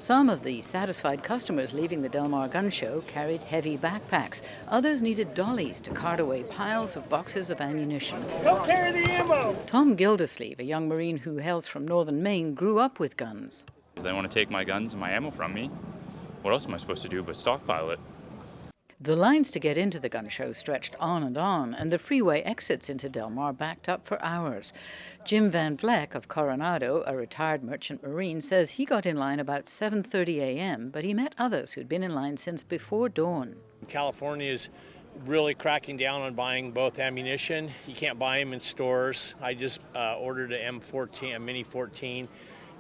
Some of the satisfied customers leaving the Del Mar Gun Show carried heavy backpacks. Others needed dollies to cart away piles of boxes of ammunition. Go carry the ammo! Tom Gildersleeve, a young Marine who hails from northern Maine, grew up with guns. They want to take my guns and my ammo from me. What else am I supposed to do but stockpile it? The lines to get into the gun show stretched on, and the freeway exits into Del Mar backed up for hours. Jim Van Vleck of Coronado, a retired merchant marine, says he got in line about 7:30 a.m., but he met others who'd been in line since before dawn. California is really cracking down on buying both ammunition. You can't buy them in stores. I just ordered a M14, a Mini 14.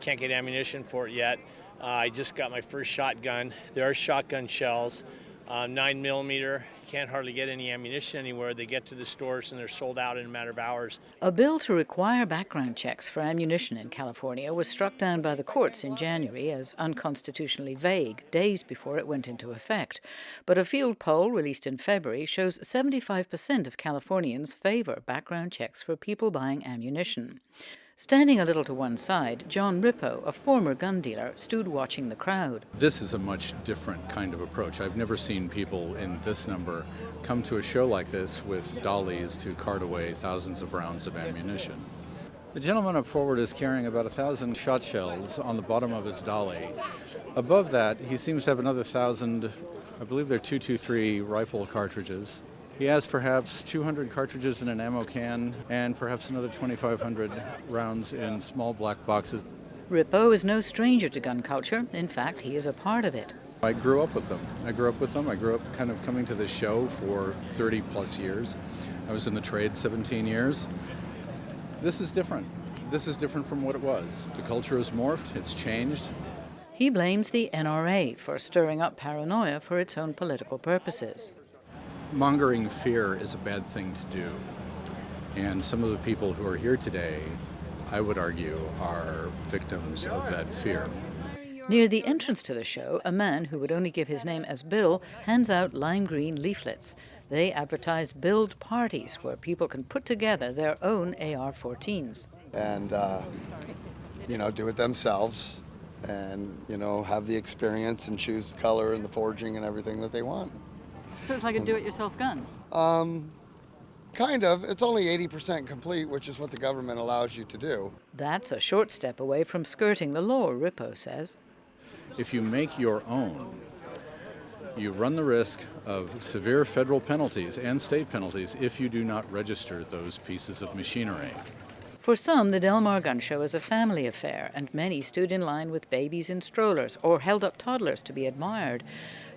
Can't get ammunition for it yet. I just got my first shotgun. There are shotgun shells. 9mm, can't hardly get any ammunition anywhere. They get to the stores and they're sold out in a matter of hours. A bill to require background checks for ammunition in California was struck down by the courts in January as unconstitutionally vague, days before it went into effect. But a field poll released in February shows 75% of Californians favor background checks for people buying ammunition. Standing a little to one side, John Rippo, a former gun dealer, stood watching the crowd. This is a much different kind of approach. I've never seen people in this number come to a show like this with dollies to cart away thousands of rounds of ammunition. The gentleman up forward is carrying about 1,000 shot shells on the bottom of his dolly. Above that, he seems to have another 1,000, I believe they're .223 rifle cartridges. He has perhaps 200 cartridges in an ammo can and perhaps another 2,500 rounds in small black boxes. Rippo is no stranger to gun culture. In fact, he is a part of it. I grew up with them. I grew up kind of coming to this show for 30 plus years. I was in the trade 17 years. This is different. This is different from what it was. The culture has morphed. It's changed. He blames the NRA for stirring up paranoia for its own political purposes. Mongering fear is a bad thing to do, and some of the people who are here today, I would argue, are victims of that fear. Near the entrance to the show, a man who would only give his name as Bill hands out lime green leaflets. They advertise build parties where people can put together their own AR-14s. And, do it themselves and, have the experience and choose the color and the forging and everything that they want. So it's like a do-it-yourself gun? Kind of. It's only 80% complete, which is what the government allows you to do. That's a short step away from skirting the law, Rippo says. If you make your own, you run the risk of severe federal penalties and state penalties if you do not register those pieces of machinery. For some, the Del Mar Gun Show is a family affair, and many stood in line with babies in strollers or held up toddlers to be admired.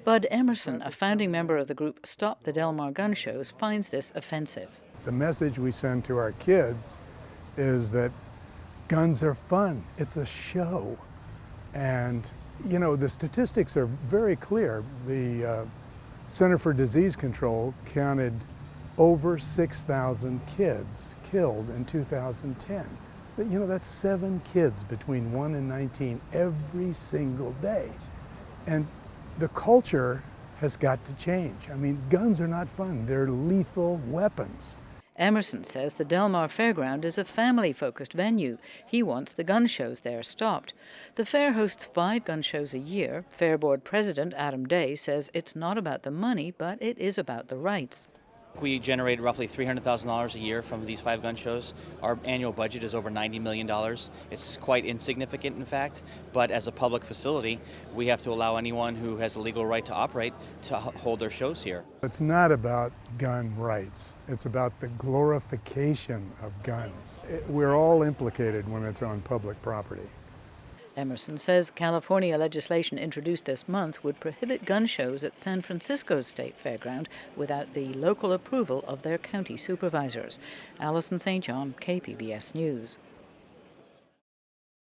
Bud Emerson, a founding member of the group Stop the Del Mar Gun Shows, finds this offensive. The message we send to our kids is that guns are fun. It's a show. And, the statistics are very clear. The Center for Disease Control counted over 6,000 kids killed in 2010. That's 7 kids between 1 and 19 every single day. And the culture has got to change. Guns are not fun. They're lethal weapons. Emerson says the Del Mar Fairground is a family-focused venue. He wants the gun shows there stopped. The fair hosts 5 gun shows a year. Fair Board President Adam Day says it's not about the money, but it is about the rights. We generate roughly $300,000 a year from these 5 gun shows. Our annual budget is over $90 million. It's quite insignificant, in fact, but as a public facility, we have to allow anyone who has a legal right to operate to hold their shows here. It's not about gun rights. It's about the glorification of guns. We're all implicated when it's on public property. Emerson says California legislation introduced this month would prohibit gun shows at San Francisco's state fairground without the local approval of their county supervisors. Alison St John, KPBS News.